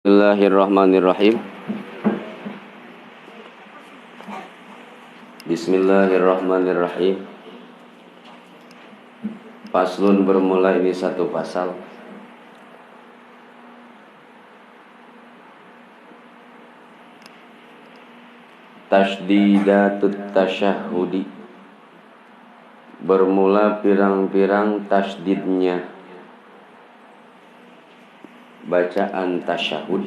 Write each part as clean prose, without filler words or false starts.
Bismillahirrahmanirrahim. Bismillahirrahmanirrahim. Faslun bermula ini satu pasal. Tasdidatut tasyahudi. Bermula pirang-pirang tasdidnya bacaan tasyahud.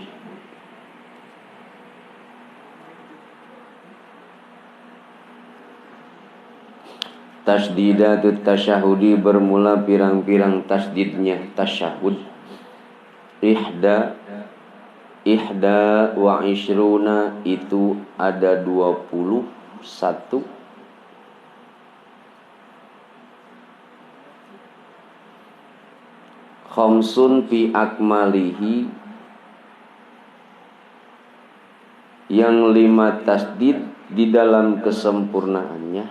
Tasdidatut tasyahudi bermula pirang-pirang tasdidnya tasyahud. Ihda wa ishruna itu ada 21. Khamsun fi akmalihi, yang 5 tasdid di dalam kesempurnaannya.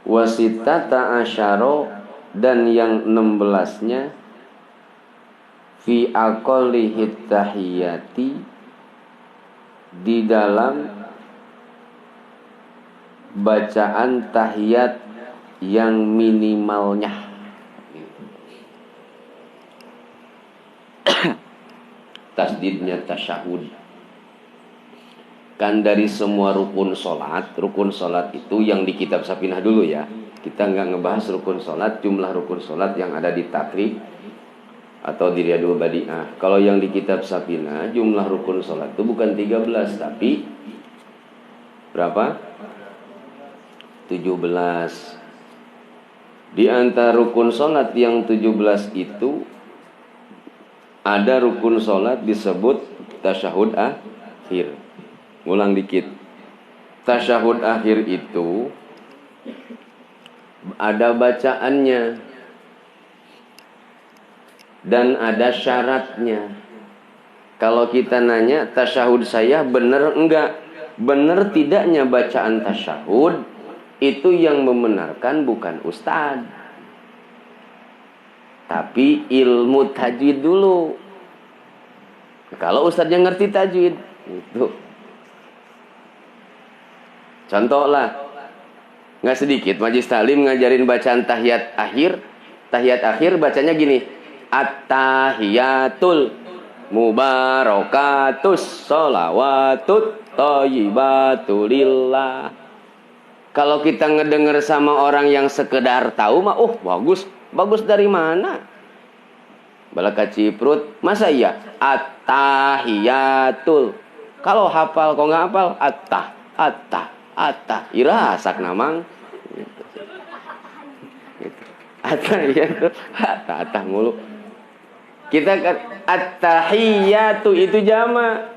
Wasitata asyaro, dan yang 16-nya fi aqallihi tahiyati, di dalam bacaan tahiyat yang minimalnya. Tasdidnya tasyahud. Kan dari semua rukun sholat itu yang di kitab Sapinah dulu ya. Kita nggak ngebahas rukun sholat, jumlah rukun sholat yang ada di takrib atau di Riyadul Badi'ah. Kalau yang di kitab Sapinah, jumlah rukun sholat itu bukan 13, tapi berapa? 17. Di antara rukun sholat yang 17 itu ada rukun sholat disebut tasyahud akhir. Ulang dikit. Tasyahud akhir itu ada bacaannya dan ada syaratnya. Kalau kita nanya tasyahud saya benar enggak? Benar tidaknya bacaan tasyahud itu yang membenarkan bukan ustadz, tapi ilmu tajwid dulu. Kalau ustadznya ngerti tajwid, itu contoh lah, nggak sedikit majlis taklim ngajarin bacaan tahiyat akhir. Tahiyat akhir bacanya gini: at-tahiyatul mubarakatus sholawatut thayyibatulillah. Kalau kita ngedenger sama orang yang sekedar tahu mah, bagus dari mana? Balaka Ciprut, masa iya? At-tahiyatul. Kalau hafal, kok nggak hafal? Attah. Irasak namang. Gitu. At-tahiyatul, attah mulu. Kita kan at-tahiyatu itu jama'.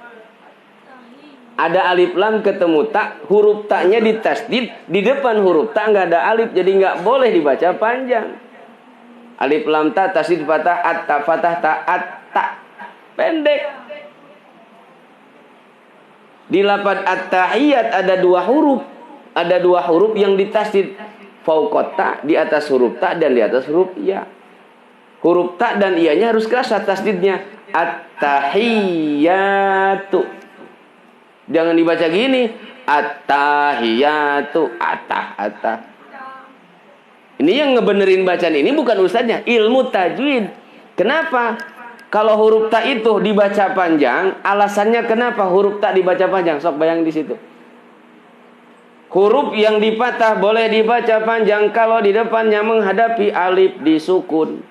Ada alif lam ketemu tak, huruf taknya ditasdid, di depan huruf tak nggak ada alif, jadi nggak boleh dibaca panjang. Alif lam ta tasdid fatah, at-ta fatah ta, at-ta pendek. Di lafaz at-tahiyat ada dua huruf yang ditasdid, fauqat ta, di atas huruf ta dan di atas huruf ya. Huruf ta dan iyanya harus keras tasdidnya, at-tahiyatu. Jangan dibaca gini, at-tahiyatu, atah. Ini yang ngebenerin bacaan ini bukan ustadznya, ilmu tajwid. Kenapa? Kalau huruf ta itu dibaca panjang, alasannya kenapa huruf ta dibaca panjang? Sok bayang di situ. Huruf yang dipatah boleh dibaca panjang kalau di depannya menghadapi alif disukun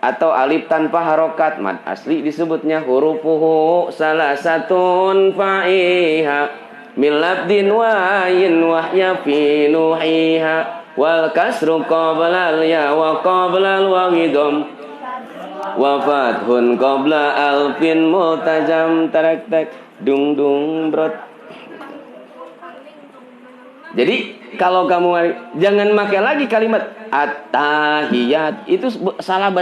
atau alif tanpa harokat. Mad asli disebutnya hurufuhu salasatun fa'iha min labdin wa'in wahya fi nuhiha wal kasru qabla al-ya wa qabla al-wagidom wa fathun qabla alfin mutajam tarak dung brot. Jadi kalau kamu jangan pakai lagi kalimat at-tahiyat, itu salah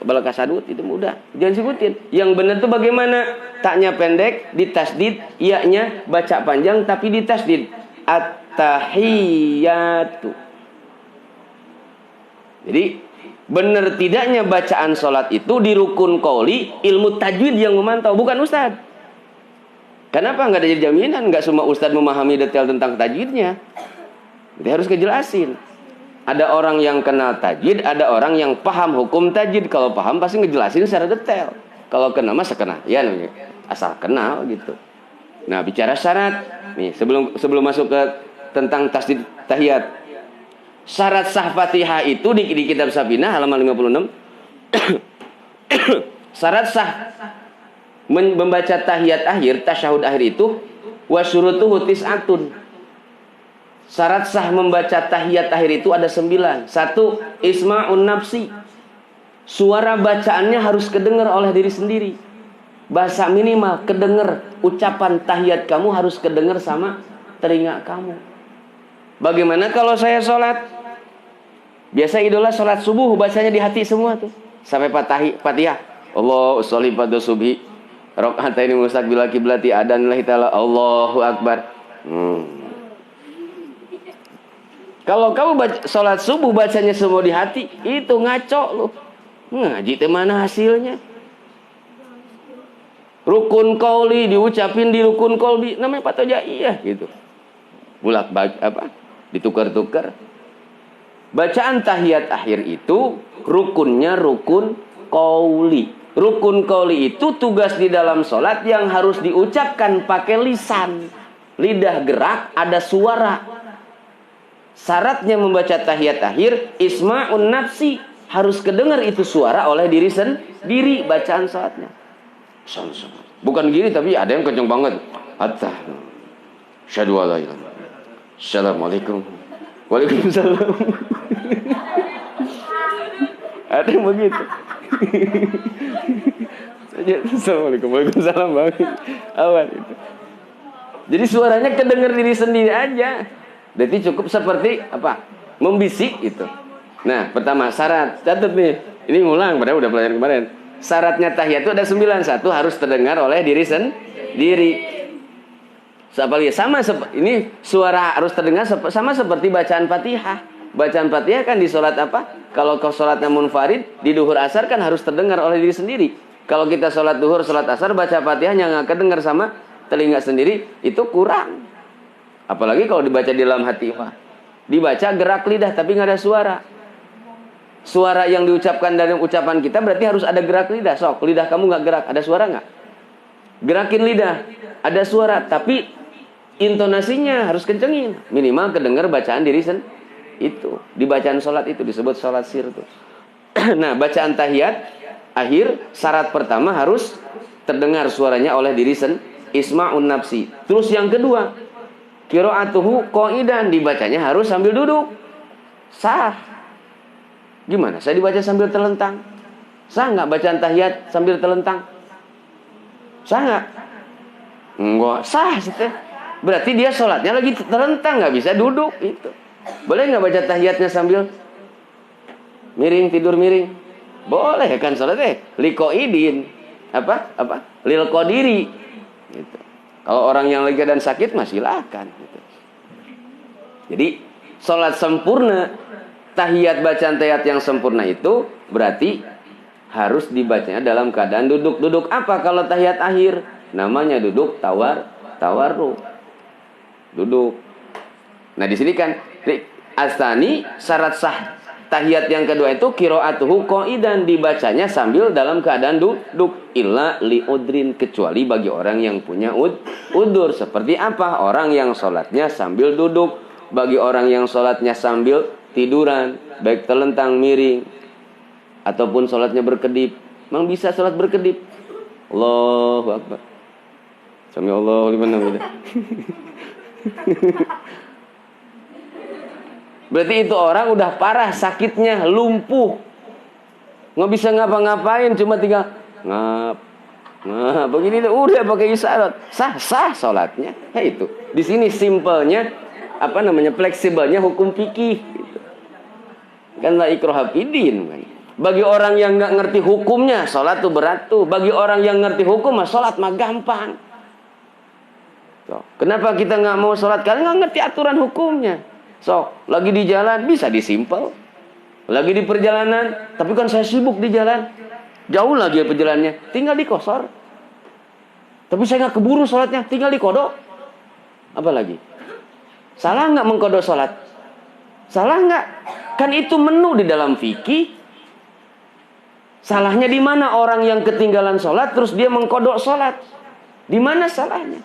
balaka sadut, itu mudah. Jangan sebutin. Yang benar itu bagaimana? Taknya pendek, ditasdid, iya-nya baca panjang tapi ditasdid. At-tahiyatu. Jadi benar tidaknya bacaan sholat itu di rukun qauli, ilmu tajwid yang memantau, bukan ustadz. Kenapa? Nggak ada jaminan, nggak semua ustadz memahami detail tentang tajwidnya. Jadi harus kejelasin. Ada orang yang kenal tajwid, ada orang yang paham hukum tajwid. Kalau paham pasti ngejelasin secara detail. Kalau kenal mah sekenal, ya asal kenal gitu. Nah, bicara syarat nih, sebelum masuk ke tentang tasdid tahiyat. Syarat sah Fatihah itu di kitab Safinah halaman 56. Syarat sah membaca tahiyat akhir, tasyahud akhir itu wasyurutuhu tis'atun. Syarat sah membaca tahiyat akhir itu ada 9. 1. Isma'un nafsi. Suara bacaannya harus kedengar oleh diri sendiri. Bahasa minimal kedengar, ucapan tahiyat kamu harus kedengar sama telinga kamu. Bagaimana kalau saya sholat? Biasa idola sholat subuh bacanya di hati semua tuh. Sampai Fatihah. Allahu sholli pada subhi. Rakaataini mustaqbil qiblati adan lillahi ta'ala. Allahu akbar. Kalau kamu sholat subuh bacanya semua di hati, itu ngaco lu. Ngaji teh mana hasilnya? Rukun qauli diucapin di rukun qauli namanya patojaiyah gitu. Bulak-balik ditukar-tukar. Bacaan tahiyat akhir itu rukunnya rukun qauli. Rukun qauli itu tugas di dalam sholat yang harus diucapkan pakai lisan. Lidah gerak, ada suara. Syaratnya membaca tahiyat akhir, isma'un nafsi. Harus kedengar itu suara oleh diri sendiri bacaan sholatnya. Bukan gini tapi ada yang kenceng banget. Hatta. Syahadu ala ilah. Assalamualaikum. Waalaikumsalam. Ada yang begitu. Assalamualaikum. Waalaikumsalam bang. Awan itu. Jadi suaranya kedengar diri sendiri aja. Jadi cukup seperti apa? Membisik itu. Nah, pertama syarat. Catat nih. Ini ngulang padahal udah pelajaran kemarin. Syaratnya tahiyat itu ada 9. 1 harus terdengar oleh diri sendiri. Ini suara harus terdengar sama seperti bacaan Fatihah. Bacaan Fatihah kan di sholat apa? Kalau kau sholatnya munfarid, di duhur asar kan harus terdengar oleh diri sendiri. Kalau kita sholat duhur, sholat asar, baca Fatihahnya nggak kedengar sama telinga sendiri, itu kurang. Apalagi kalau dibaca di dalam hati. Dibaca gerak lidah tapi nggak ada suara. Suara yang diucapkan dari ucapan kita berarti harus ada gerak lidah. Sok, lidah kamu nggak gerak, ada suara nggak? Gerakin lidah, ada suara, tapi intonasinya harus kencengin. Minimal kedengar bacaan diri itu. Di bacaan sholat itu disebut sholat sir tuh. Nah, bacaan tahiyat akhir syarat pertama harus terdengar suaranya oleh diri isma'un nafsi. Terus yang kedua, qiraatuhu qa'idan, dibacanya harus sambil duduk. Sah. Gimana? Saya dibaca sambil terlentang. Sah nggak bacaan tahiyat sambil terlentang? Sah nggak? Enggak sah sih. Berarti dia sholatnya lagi terlentang, nggak bisa duduk itu. Boleh nggak baca tahiyatnya sambil miring, tidur miring? Boleh kan sholatnya liqaidin. Apa? Lil qadiri. Gitu. Kalau orang yang lagi keadaan sakit mah silakan gitu. Jadi sholat sempurna, tahiyat bacaan tahiyat yang sempurna itu berarti harus dibacanya dalam keadaan duduk. Duduk apa kalau tahiyat akhir? Namanya duduk tawarruk. Duduk. Nah, di sini kan asani syarat sah tahiyat yang kedua itu qiraatuhu qa'idan, dibacanya sambil dalam keadaan duduk. Illa liudrin, kecuali bagi orang yang punya udur. Seperti apa? Orang yang sholatnya sambil duduk. Bagi orang yang sholatnya sambil tiduran, baik terlentang miring ataupun sholatnya berkedip. Memang bisa sholat berkedip. Allahu akbar. Sami Allahu liman hamidah. Berarti itu orang udah parah sakitnya, lumpuh, nggak bisa ngapa-ngapain, cuma tinggal begini udah pakai isyarat, sah sholatnya. Itu di sini simpelnya fleksibelnya hukum fikih gitu. Kan la ikraha fiddin kan. Bagi orang yang nggak ngerti hukumnya sholat tuh berat tuh. Bagi orang yang ngerti hukum mah sholat mah gampang. Kenapa kita nggak mau sholat? Karena nggak ngerti aturan hukumnya. Lagi di jalan bisa disimpel. Lagi di perjalanan, tapi kan saya sibuk di jalan. Jauh lagi ya perjalanannya, tinggal dikosor. Tapi saya nggak keburu sholatnya, tinggal dikodok. Apa lagi? Salah nggak mengkodok sholat? Salah nggak? Kan itu menu di dalam fikih. Salahnya di mana orang yang ketinggalan sholat terus dia mengkodok sholat? Di mana salahnya?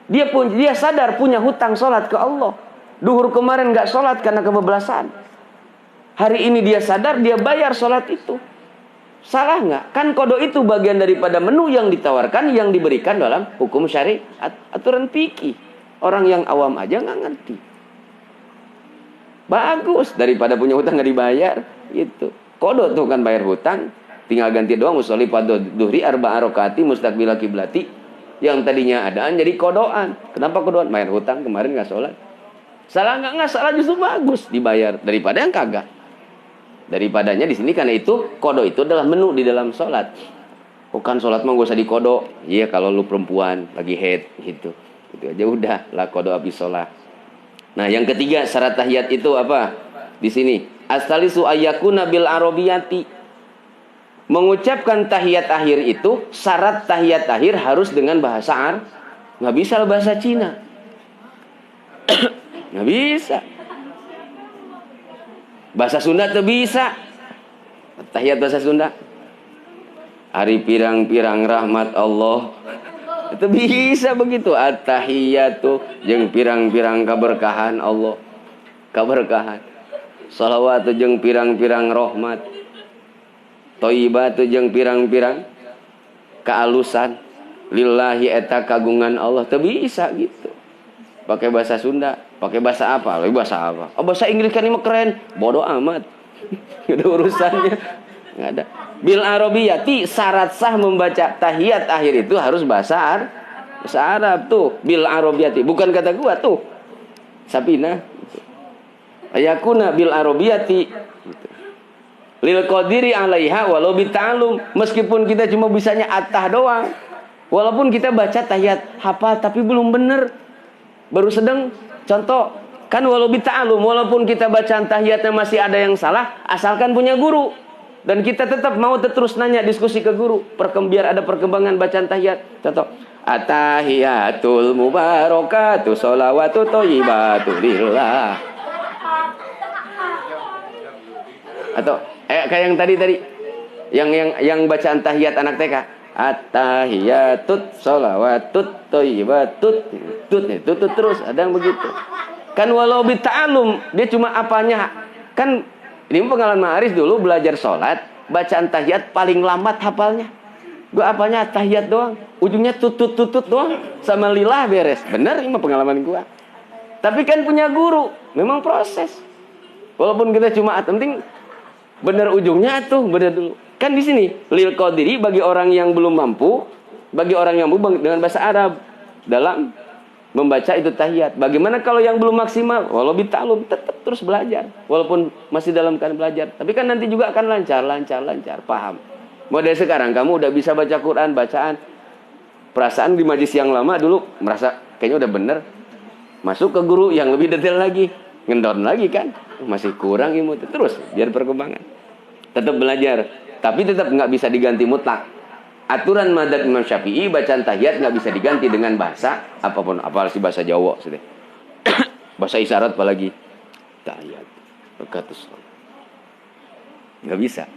Dia sadar punya hutang sholat ke Allah. Duhur kemarin nggak sholat karena kebablasan. Hari ini dia sadar, dia bayar sholat itu. Salah nggak? Kan kodok itu bagian daripada menu yang ditawarkan, yang diberikan dalam hukum syariat, aturan fikih. Orang yang awam aja nggak ngerti. Bagus daripada punya hutang nggak dibayar, gitu. Kodok tuh kan bayar hutang, tinggal ganti doang. Usolli pada duhri arba'a rakaati mustaqbila kiblati. Yang tadinya adaan jadi kodokan. Kenapa kodokan? Bayar hutang kemarin nggak sholat. Salah nggak? Nggak salah, justru bagus dibayar daripada yang kagak. Daripadanya di sini, karena itu kodok itu adalah menu di dalam sholat. Bukan sholat mah gak usah dikodok. Iya kalau lu perempuan lagi head gitu. Itu aja udah lah kodok habis sholat. Nah yang ketiga syarat tahiyat itu apa? Di sini as-salisu ayyakuna bil arabiyati. Mengucapkan tahiyat akhir itu syarat tahiyat akhir harus dengan bahasa Arab. Nggak bisa bahasa Cina. Nggak bisa. Bahasa Sunda tuh bisa. Tahiyat bahasa Sunda. Hari pirang-pirang rahmat Allah. Itu bisa begitu. At-tahiyatu jeung pirang-pirang keberkahan Allah. Keberkahan. Shalawatu jeung pirang-pirang rahmat. Thayyibatu jeung pirang-pirang kealusan. Lillahi eta kagungan Allah. Itu bisa gitu. Pakai bahasa Sunda, pakai bahasa apa? Bahasa apa? Oh, bahasa Inggris kan ini mah keren. Bodoh amat. Enggak ada urusannya. Enggak ada. Bil arabiyati, syarat sah membaca tahiyat akhir itu harus bahasa Arab. Bahasa Arab tuh, bil arabiyati. Bukan kata gua tuh. Sapina. Ayakuna bil arabiyati. Lil qadiri 'alaiha walau bita'allum. Meskipun kita cuma bisanya atah doang. Walaupun kita baca tahiyat hafal tapi belum bener. Baru sedang, contoh, kan walau bita'alum, walaupun kita bacaan tahiyatnya masih ada yang salah, asalkan punya guru. Dan kita tetap mau terus nanya, diskusi ke guru. Biar ada perkembangan bacaan tahiyat. Contoh, at-tahiyatul mubarakatuh, sholawatu thayyibatu lillah. Atau, kayak yang tadi. Yang bacaan tahiyat anak TK. At-tahiyatut sholawatut thayyibatut tut terus ada yang begitu. Kan walau bita'alum dia cuma apanya. Kan ini pengalaman Aris dulu belajar sholat, bacaan tahiyat paling lambat hafalnya. Gua apanya tahiyat doang, ujungnya tutut doang sama lillah beres. Bener ini pengalaman gua. Tapi kan punya guru, memang proses. Walaupun kita cuma penting bener ujungnya tuh, bener dulu. Kan di sini lil qadiri bagi orang yang belum mampu, bagi orang yang mampu dengan bahasa Arab dalam membaca itu tahiyat. Bagaimana kalau yang belum maksimal? Walau bita'alum tetap terus belajar walaupun masih dalam keadaan belajar. Tapi kan nanti juga akan lancar, paham. Mulai dari sekarang kamu udah bisa baca Quran bacaan. Perasaan di majlis yang lama dulu merasa kayaknya udah bener. Masuk ke guru yang lebih detail lagi, ngendon lagi kan. Masih kurang ilmu terus biar perkembangan. Tetap belajar. Tapi tetap nggak bisa diganti mutlak. Aturan madzhab Imam Syafi'i bacaan tahiyat nggak bisa diganti dengan bahasa apapun, apalagi bahasa Jawa sudah. Bahasa isyarat apalagi tahiyat. Nggak bisa.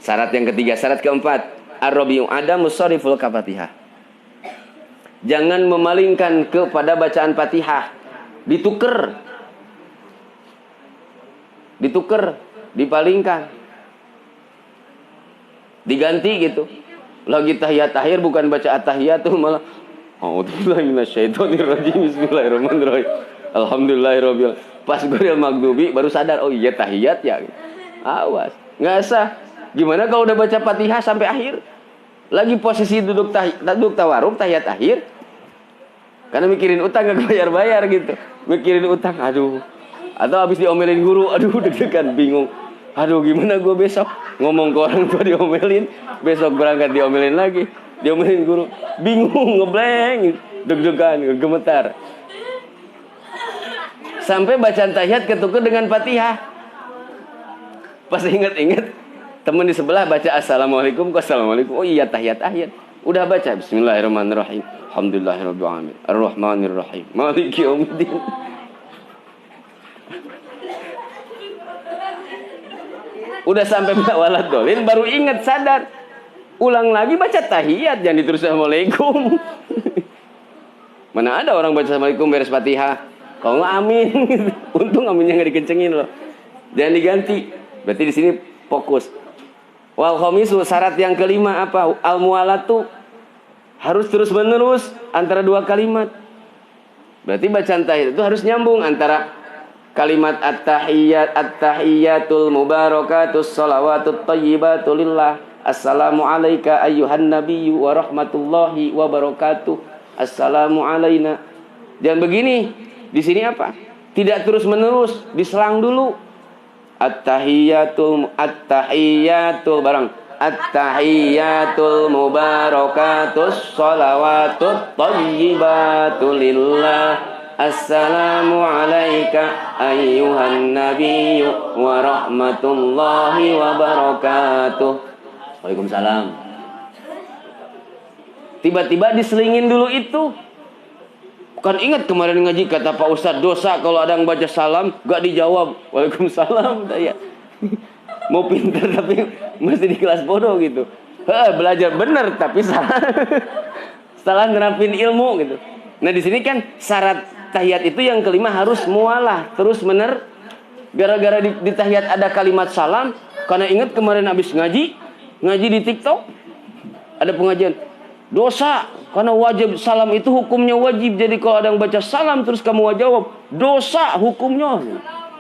Syarat yang ketiga, syarat keempat, ar-rabi'u adamus shariful kafatihah. Jangan memalingkan kepada bacaan Fatihah. Dituker, dipalingkan. Diganti gitu. Lagi tahiyat akhir bukan baca at-tahiyat tuh malah a'udzubillahi minasyaitonirrajim bismillahirrahmanirrahim. Alhamdulillahirabbil alamin. Pas guril magdubi baru sadar, oh iya tahiyat ya. Awas, enggak sah. Gimana kalau udah baca Fatihah sampai akhir? Lagi posisi duduk tawarruk tahiyat akhir. Karena mikirin utang enggak bayar-bayar gitu. Mikirin utang, aduh. Atau habis diomelin guru, aduh deg-degan bingung. Aduh gimana gue besok ngomong ke orang tua diomelin, besok berangkat diomelin lagi, diomelin guru, bingung, ngeblank, deg-degan, gemetar. Sampai bacaan tahiyat ketuker dengan Fatihah. Pas inget-inget teman di sebelah baca assalamualaikum, assalamualaikum. Oh iya tahiyat akhir. Udah baca bismillahirrahmanirrahim. Alhamdulillahirabbil alamin. Arrahmanirrahim. Maliki yaumiddin. Udah sampai walad dolin baru ingat sadar. Ulang lagi baca tahiyat, jangan diterus assalamualaikum. Mana ada orang baca assalamualaikum beres Fatihah. Kalau nggak amin. Untung aminnya nggak dikencengin loh. Jangan diganti. Berarti di sini fokus. Wal khamisu, syarat yang kelima apa? Al mualatu, harus terus menerus antara dua kalimat. Berarti bacaan tahiyat itu harus nyambung antara kalimat at-tahiyyatul mubarakatus shalawatut thayyibatu lillah. Assalamu alayka ayyuhan nabiyyu wa rahmatullahi wa barakatuh. Assalamu alayna. Jangan begini. Di sini apa? Tidak terus menerus, diselang dulu. At-tahiyyatul barang. At-tahiyyatul mubarakatus shalawatut thayyibatu lillah. Assalamu alayka ayyuhan nabiyyu wa rahmatullahi wa barakatuh. Waalaikumsalam. Tiba-tiba diselingin dulu itu. Kan ingat kemarin ngaji kata Pak Ustadz, dosa kalau ada yang baca salam gak dijawab Waalaikumsalam. Ya. Mau pintar tapi masih di kelas bodoh gitu. Belajar bener tapi salah. Salah nerapin ilmu gitu. Nah di sini kan syarat tahiyat itu yang kelima harus mualah terus gara-gara di tahiyat ada kalimat salam. Karena ingat kemarin habis ngaji di TikTok ada pengajian dosa karena wajib salam itu hukumnya wajib. Jadi kalau ada yang baca salam terus kamu jawab dosa hukumnya.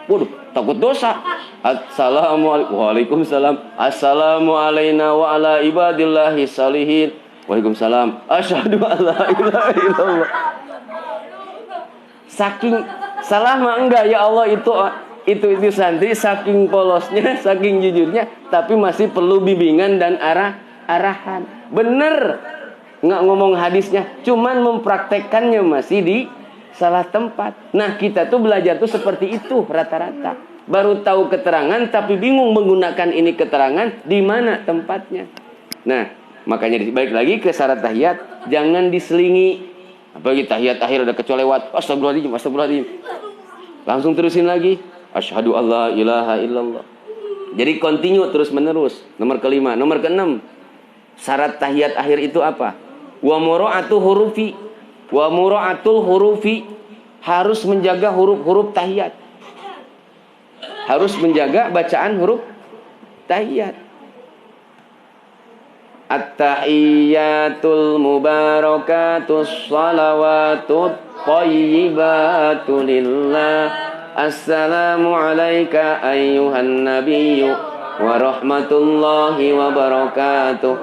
Waduh, takut dosa. Assalamualaikum. Waalaikumsalam. Assalamu alayna wa ala ibadillahi salihin. Waalaikumsalam. Asyhadu an la ilaha illallah. Saking salah mah enggak ya Allah itu santri saking polosnya, saking jujurnya, tapi masih perlu bimbingan dan arahan. Bener nggak ngomong hadisnya, cuman mempraktekkannya masih di salah tempat. Nah kita tuh belajar tuh seperti itu rata-rata. Baru tahu keterangan tapi bingung menggunakan ini keterangan di mana tempatnya. Nah makanya balik lagi ke syarat tahiyat, jangan diselingi. Apalagi tahiyat akhir ada kecolewat, astagfirullahaladzim. Langsung terusin lagi, asyhadu alla ilaha illallah. Jadi continue terus menerus. Nomor kelima, nomor keenam. Syarat tahiyat akhir itu apa? Wa mura'atul hurufi. Harus menjaga huruf-huruf tahiyat. Harus menjaga bacaan huruf tahiyat. At-tahiyyatul mubarakatus salawatut thayyibatu lillah. Assalamu alayka ayyuhan nabiyyu wa rahmatullahi wa barakatuh.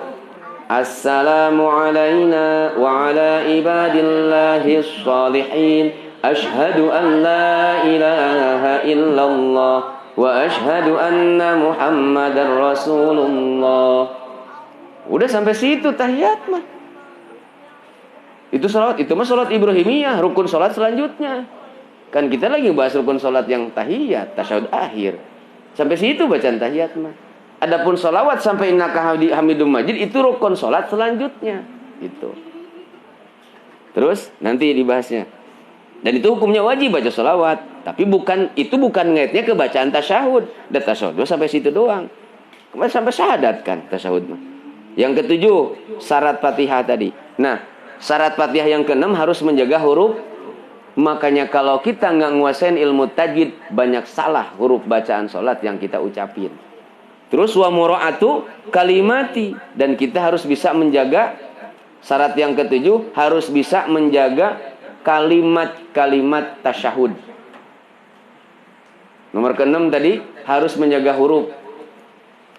Assalamu alayna wa ala ibadillahi shalihin. Ashhadu an la ilaha illallah wa ashhadu anna muhammadar rasulullah. Udah sampai situ tahiyat mah. Itu mah salat Ibrahimiyah, rukun salat selanjutnya. Kan kita lagi bahas rukun salat yang tahiyat, tasyahud akhir. Sampai situ bacaan tahiyat mah. Adapun sholawat sampai innaka hamidum majid itu rukun salat selanjutnya. Itu. Terus nanti dibahasnya. Dan itu hukumnya wajib baca sholawat, tapi bukan ngaitnya ke bacaan tasyahud. Dan tasyahud sampai situ doang. Kemarin sampai syahadat kan tasyahud mah. Yang ketujuh, syarat Fatihah tadi. Nah, syarat Fatihah yang keenam harus menjaga huruf. Makanya kalau kita nggak nguasain ilmu tajwid, banyak salah huruf bacaan sholat yang kita ucapin. Terus wa mura'atu kalimati. Dan kita harus bisa menjaga, syarat yang ketujuh, harus bisa menjaga kalimat-kalimat tasyahud. Nomor keenam tadi, harus menjaga huruf.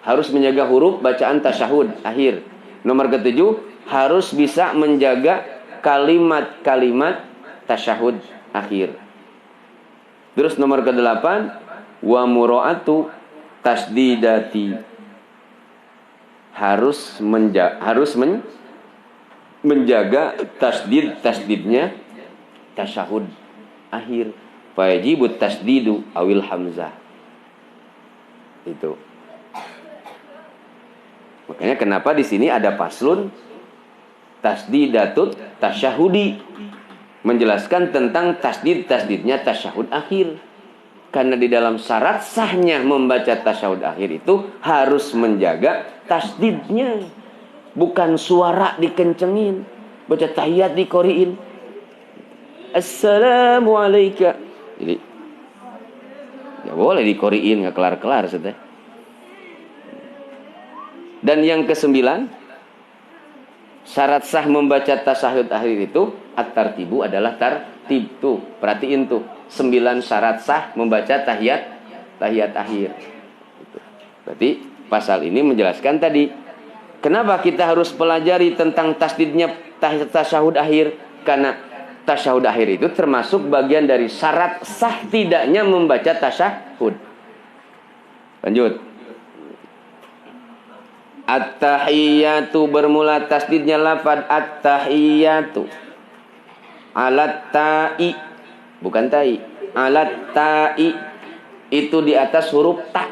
Harus menjaga huruf bacaan tasyahud akhir. Nomor ketujuh, harus bisa menjaga kalimat-kalimat tasyahud akhir. Terus nomor kedelapan, wa mura'atu tasdidati. Harus menjaga tasdidnya tasyahud akhir. Wajibut tasdidu awil hamzah. Itu. Makanya kenapa di sini ada paslun tasdidatut tasyahudi, menjelaskan tentang tasdidnya tasyahud akhir. Karena di dalam syarat sahnya membaca tasyahud akhir itu harus menjaga tasdidnya, bukan suara dikencengin, baca tahiyat dikoriin. Assalamualaikum. Jadi ya boleh dikoriin, nggak kelar-kelar sudah. Dan yang kesembilan, syarat sah membaca tasyahud akhir itu at-tartibu adalah tartib. Tuh, perhatiin tuh. 9 syarat sah membaca tahiyat akhir. Berarti pasal ini menjelaskan tadi kenapa kita harus pelajari tentang tasdidnya tasyahud akhir. Karena tasyahud akhir itu termasuk bagian dari syarat sah tidaknya membaca tasyahud. Lanjut. At-tahiyatu bermula tasdidnya lafad at-tahiyatu. Alat ta'i, bukan ta'i. Alat ta'i itu di atas huruf ta.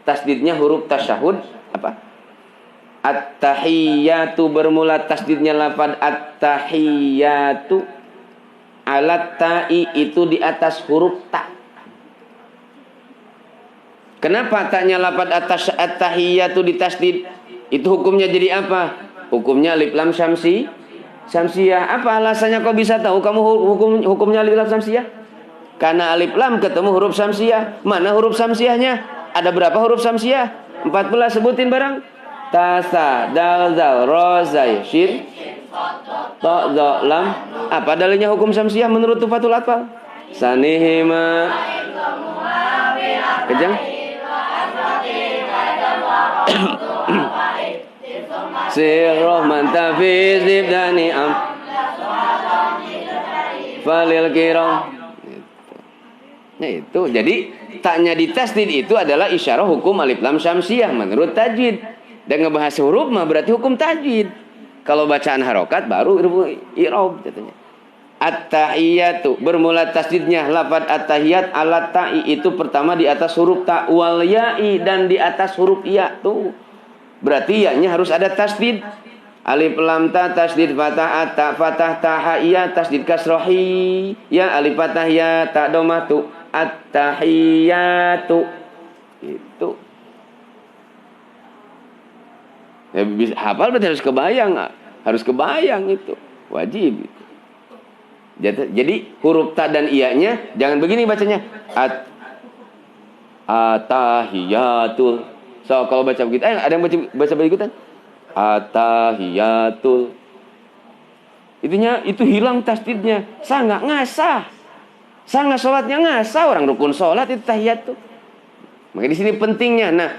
Tasdidnya huruf tasyahud apa? At-tahiyatu bermula tasdidnya lafad at-tahiyatu. Alat ta'i itu di atas huruf ta. Kenapa taknya lafad at-tahiyatu ditasdid? Itu hukumnya jadi apa? Hukumnya alif lam syamsiyah. Apa alasannya kau bisa tahu kamu hukumnya alif lam syamsiyah? Karena alif lam ketemu huruf syamsiyah. Mana huruf syamsiyahnya? Ada berapa huruf syamsiyah? 14, sebutin bareng. Tasa, dal, zal, ro, zai, shin, to, zo, lam. Apa dalilnya hukum syamsiyah menurut Tufatul Atfal? Sanihima. Kejang. Sirroh mantafiz dibdani am falil kiram. Nah itu jadi taknya ditasdid itu adalah isyarah hukum alif lam syamsiyah menurut tajwid. Dan ngebahas huruf mah berarti hukum tajwid. Kalau bacaan harokat baru i'rab katanya. At-tahiyatu bermula tasdidnya lafaz at-tahiyat alat ta'i itu pertama di atas huruf ta wal ya'i dan di atas huruf ya tuh. Berarti ya-nya harus ada tasdid. Alif lam ta tasdid fathah ta fathah ta ha ya tasdid kasrohi ya alif fathah ya ta domah tu at-tahiyatu itu. Ya, hafal berarti harus kebayang itu wajib itu. Jadi huruf ta dan iya-nya jangan begini bacanya at-tahiyatul. So kalau baca begitu, ada yang baca berikutan at-tahiyatul. Itu hilang tasdidnya. Sah nggak ngasah. Sah nggak sholatnya ngasah, orang rukun sholat itu tahiyat tuh. Maka di sini pentingnya. Nah,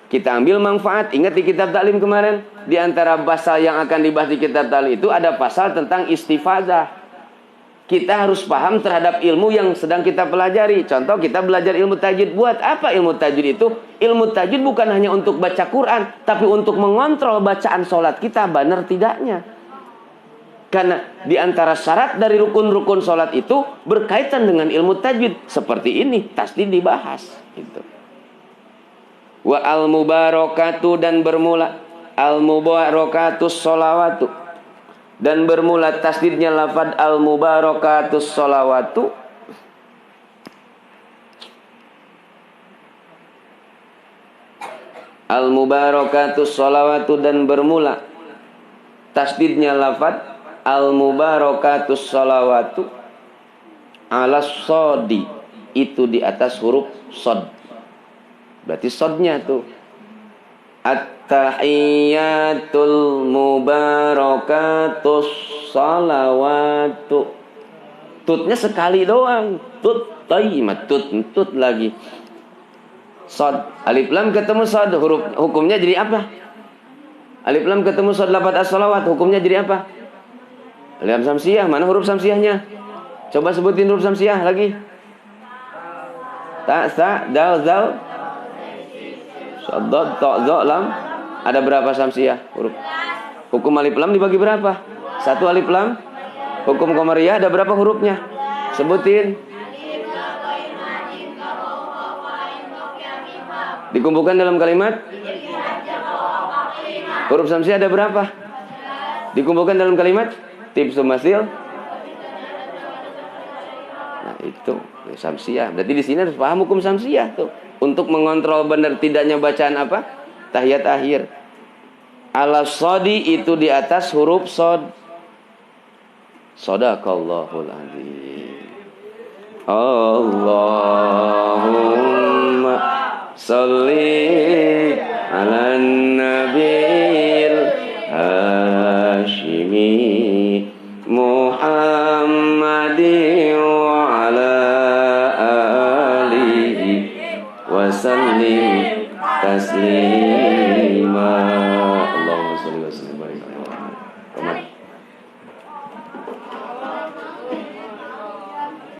kita ambil manfaat. Ingat di kitab taklim kemarin, di antara pasal yang akan dibahas di kitab taklim itu ada pasal tentang istifadah. Kita harus paham terhadap ilmu yang sedang kita pelajari. Contoh kita belajar ilmu tajwid. Buat apa ilmu tajwid itu? Ilmu tajwid bukan hanya untuk baca Quran, tapi untuk mengontrol bacaan sholat kita benar tidaknya. Karena di antara syarat dari rukun-rukun sholat itu berkaitan dengan ilmu tajwid. Seperti ini, tasdid dibahas. Gitu. Wa al-mubarakatu dan bermula al-mubarakatus sholawatu. Dan bermula tasdidnya lafad al-mubarakatus sholawatu. Al-mubarakatus sholawatu dan bermula tasdidnya lafad al-mubarakatus sholawatu ala sodi itu di atas huruf sod. Berarti sodnya tuh at-tahiyyatul mubarakatus salawatu. Tutnya sekali doang. Tut tayyimat tut lagi. Sod, alif lam ketemu sod, huruf hukumnya jadi apa? Alif lam ketemu sod lafaz as-salawat, hukumnya jadi apa? Alif lam samsiyah, mana huruf samsiyahnya? Coba sebutin huruf samsiyah lagi. Ta, sa, dal, zal, Sodot, tok, zo, lam. Ada berapa samsiyah huruf? Hukum alif lam dibagi berapa? 1 alif lam. Hukum qamariyah ada berapa hurufnya? Sebutin. Dikumpulkan dalam kalimat Huruf samsiah ada berapa? Dikumpulkan dalam kalimat tips sumasil. Nah, itu samsiah. Berarti di sini harus paham hukum samsiah tuh. Untuk mengontrol benar tidaknya bacaan apa? Tahiyat akhir. Ala sodi itu di atas huruf sod. Shadaqallahul azim. Allahumma sholli ala nabil hashimi Muhammadin wa ala alihi wa sallim taslim.